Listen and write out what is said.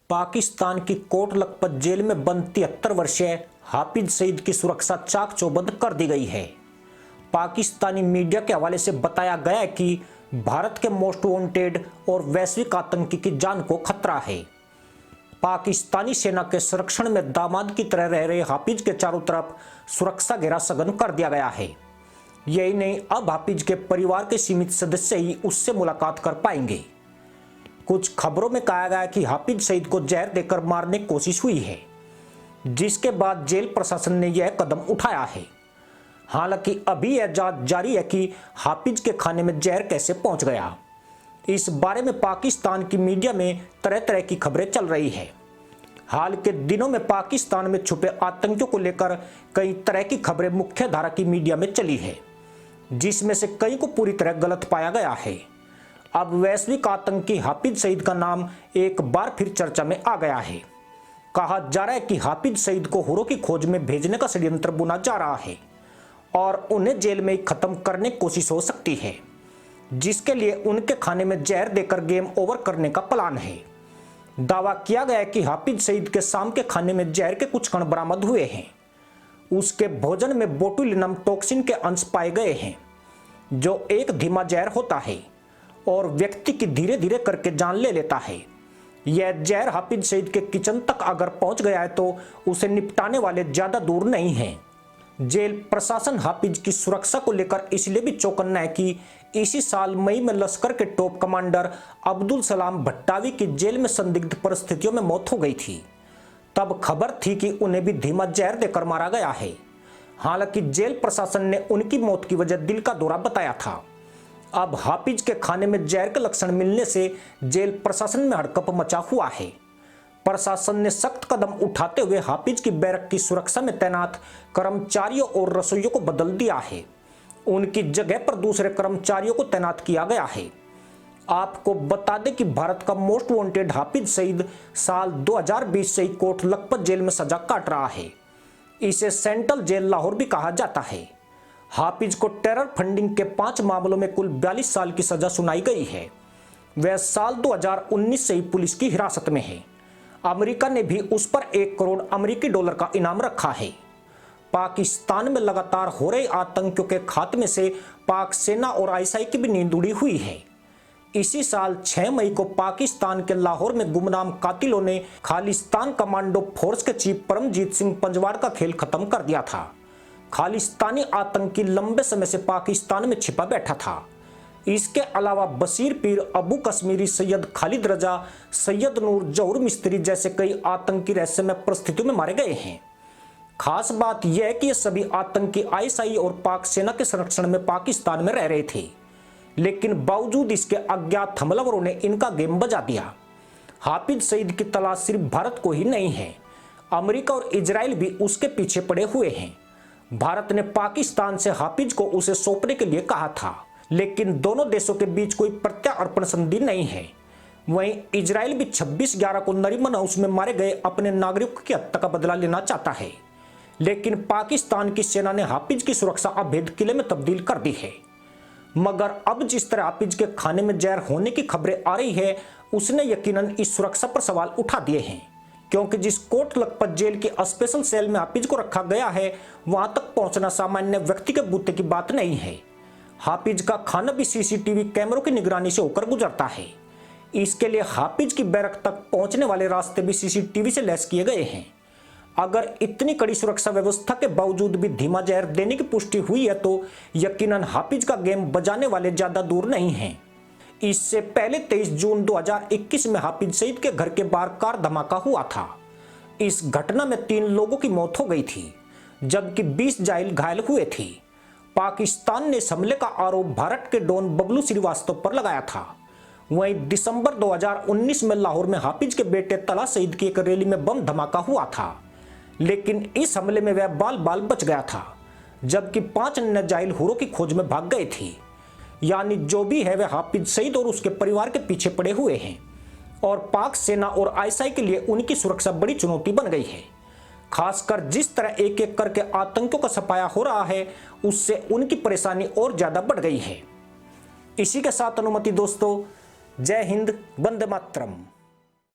पाकिस्तान की coat Lakhpat jail में बंद 73 वर्षीय हाफिज सईद की सुरक्षा चाक चौबंद कर दी गई है। पाकिस्तानी मीडिया के हवाले से बताया गया है कि भारत के मोस्ट वांटेड और वैश्विक आतंकी की जान को खतरा है। पाकिस्तानी सेना के संरक्षण में दामाद की तरह रह रहे हाफिज के चारों तरफ सुरक्षा घेरा सघन कर दिया गया है। यही नहीं, अब हाफिज के परिवार के सीमित सदस्य ही उससे मुलाकात कर पाएंगे। कुछ खबरों में कहा गया कि हाफिज सईद को जहर देकर मारने की कोशिश हुई है, जिसके बाद जेल प्रशासन ने यह कदम उठाया है। हालांकि अभी यह जांच जारी है कि हाफिज के खाने में जहर कैसे पहुंच गया। इस बारे में पाकिस्तान की मीडिया में तरह तरह की खबरें चल रही है। हाल के दिनों में पाकिस्तान में छुपे आतंकियों को लेकर कई तरह की खबरें मुख्य धारा की मीडिया में चली है, जिसमें से कई को पूरी तरह गलत पाया गया है। अब वैश्विक आतंकी हाफिज सईद का नाम एक बार फिर चर्चा में आ गया है। कहा जा रहा है कि हाफिज सईद को हुरों की खोज में भेजने का षड्यंत्र बुना जा रहा है और उन्हें जेल में ही खत्म करने की कोशिश हो सकती है, जिसके लिए उनके खाने में जहर देकर गेम ओवर करने का प्लान है। दावा किया गया है कि हाफिज सईद के शाम के खाने में जहर के कुछ कण बरामद हुए हैं। उसके भोजन में बोटुलिनम टॉक्सिन के अंश पाए गए हैं, जो एक धीमा जहर होता है और व्यक्ति की धीरे धीरे करके जान ले लेता है। यह जहर हाफिज सईद के किचन तक अगर पहुंच गया है तो उसे निपटाने वाले ज्यादा दूर नहीं हैं। जेल प्रशासन हाफिज की सुरक्षा को लेकर इसलिए भी चौकन्ना है कि इसी साल मई में लश्कर के टॉप कमांडर अब्दुल सलाम भट्टावी की जेल में संदिग्ध परिस्थितियों में मौत हो गई थी। तब खबर थी कि उन्हें भी धीमा जहर देकर मारा गया है। हालांकि जेल प्रशासन ने उनकी मौत की वजह दिल का दौरा बताया था। अब हाफिज के खाने में जहर के लक्षण मिलने से जेल प्रशासन में हड़कंप मचा हुआ है। प्रशासन ने सख्त कदम उठाते हुए हाफिज की बैरक की सुरक्षा में तैनात कर्मचारियों और रसोइयों को बदल दिया है। उनकी जगह पर दूसरे कर्मचारियों को तैनात किया गया है। आपको बता दें कि भारत का मोस्ट वांटेड हाफिज सईद साल 2020 से ही कोट लखपत जेल में सजा काट रहा है। इसे सेंट्रल जेल लाहौर भी कहा जाता है। हाफिज को टेरर फंडिंग के 5 मामलों में कुल 42 साल की सजा सुनाई गई है। वह साल 2019 से ही पुलिस की हिरासत में है। अमेरिका ने भी उस पर 1 करोड़ अमेरिकी डॉलर का इनाम रखा है। पाकिस्तान में लगातार हो रहे आतंकियों के खात्मे से पाक सेना और आईएसआई की भी नींद उड़ी हुई है। इसी साल 6 मई को पाकिस्तान के लाहौर में गुमनाम कातिलों ने खालिस्तान कमांडो फोर्स के चीफ परमजीत सिंह पंजवार का खेल खत्म कर दिया था। खालिस्तानी आतंकी लंबे समय से पाकिस्तान में छिपा बैठा था। इसके अलावा बशीर पीर, अबू कश्मीरी, सैयद खालिद रजा, सैयद नूर, जौहर मिस्त्री जैसे कई आतंकी रहस्यमय परिस्थितियों में मारे गए हैं। खास बात यह है कि ये सभी आतंकी आईएसआई और पाक सेना के संरक्षण में पाकिस्तान में रह रहे थे, लेकिन बावजूद इसके अज्ञात हमलावरों ने इनका गेम बजा दिया। हाफिज सईद की तलाश सिर्फ भारत को ही नहीं है, अमेरिका और इजराइल भी उसके पीछे पड़े हुए हैं। भारत ने पाकिस्तान से हाफिज को उसे सौंपने के लिए कहा था, लेकिन दोनों देशों के बीच कोई प्रत्यार्पण संधि नहीं है। वहीं इजराइल भी 26/11 को नरीमन हाउस में मारे गए अपने नागरिकों की हत्या का बदला लेना चाहता है, लेकिन पाकिस्तान की सेना ने हाफिज की सुरक्षा अभेद किले में तब्दील कर दी है। मगर अब जिस तरह हाफिज के खाने में जहर होने की खबरें आ रही है, उसने यकीनन इस सुरक्षा पर सवाल उठा दिए हैं, क्योंकि जिस कोट लखपत जेल की स्पेशल सेल में हाफिज को रखा गया है, वहां तक पहुंचना सामान्य व्यक्ति के बूते की बात नहीं है। हाफिज का खाना भी सीसीटीवी कैमरों की निगरानी से होकर गुजरता है। इसके लिए हाफिज की बैरक तक पहुंचने वाले रास्ते भी सीसीटीवी से लैस किए गए हैं। अगर इतनी कड़ी सुरक्षा व्यवस्था के बावजूद भी धीमा जहर देने की पुष्टि हुई है, तो यकीनन हाफिज का गेम बजाने वाले ज्यादा दूर नहीं हैं। इससे पहले 23 जून 2021 में हाफिज सईद के घर के बाहर कार धमाका हुआ था। इस घटना में 3 लोगों की मौत हो गई थी, जबकि 20 घायल हुए थे। पाकिस्तान ने इस हमले का आरोप भारत के डॉन बबलू श्रीवास्तव पर लगाया था। वहीं दिसंबर 2019 में लाहौर में हाफिज के बेटे तला सईद की एक रैली में बम धमाका हुआ था, लेकिन इस हमले में वह बाल बाल बच गया था, जबकि 5 अन्य जाहिल हुरों की खोज में भाग गए थे। यानी जो भी है वह हाफिज सईद और उसके परिवार के पीछे पड़े हुए हैं और पाक सेना और आईएसआई के लिए उनकी सुरक्षा बड़ी चुनौती बन गई है। खासकर जिस तरह एक एक करके आतंकियों का सफाया हो रहा है, उससे उनकी परेशानी और ज्यादा बढ़ गई है। इसी के साथ अनुमति दोस्तों, जय हिंद, वंदे मातरम।